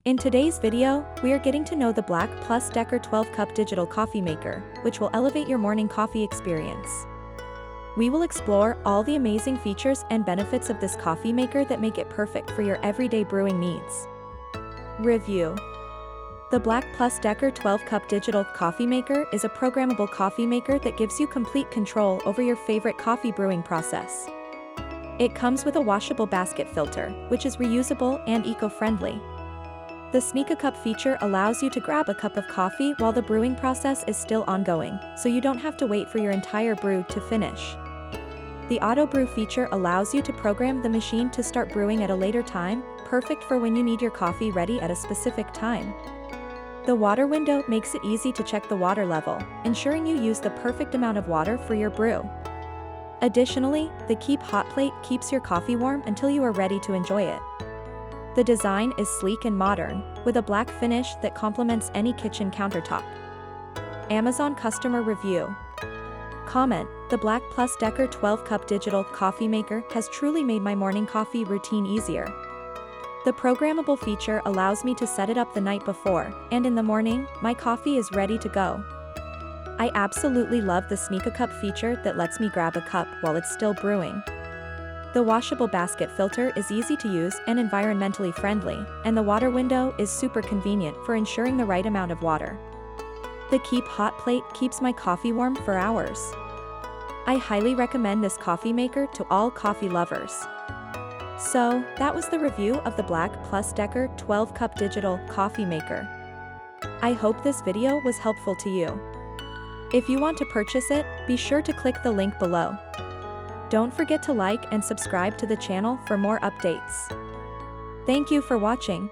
In today's video, we are getting to know the BLACK+DECKER 12-cup digital coffee maker, which will elevate your morning coffee experience. We will explore all the amazing features and benefits of this coffee maker that make it perfect for your everyday brewing needs. Review. The BLACK+DECKER 12-cup digital coffee maker is a programmable coffee maker that gives you complete control over your favorite coffee brewing process. It comes with a washable basket filter, which is reusable and eco-friendly. The Sneak a Cup feature allows you to grab a cup of coffee while the brewing process is still ongoing, so you don't have to wait for your entire brew to finish. The Auto Brew feature allows you to program the machine to start brewing at a later time, perfect for when you need your coffee ready at a specific time. The water window makes it easy to check the water level, ensuring you use the perfect amount of water for your brew. Additionally, the Keep Hot plate keeps your coffee warm until you are ready to enjoy it. The design is sleek and modern, with a black finish that complements any kitchen countertop. Amazon customer review. Comment: the BLACK+DECKER 12-cup digital coffee maker has truly made my morning coffee routine easier. The programmable feature allows me to set it up the night before, and in the morning, my coffee is ready to go. I absolutely love the Sneak a Cup feature that lets me grab a cup while it's still brewing. The washable basket filter is easy to use and environmentally friendly, and the water window is super convenient for ensuring the right amount of water. The Keep Hot plate keeps my coffee warm for hours. I highly recommend this coffee maker to all coffee lovers. So, that was the review of the BLACK+DECKER 12-cup digital coffee maker. I hope this video was helpful to you. If you want to purchase it, be sure to click the link below. Don't forget to like and subscribe to the channel for more updates. Thank you for watching.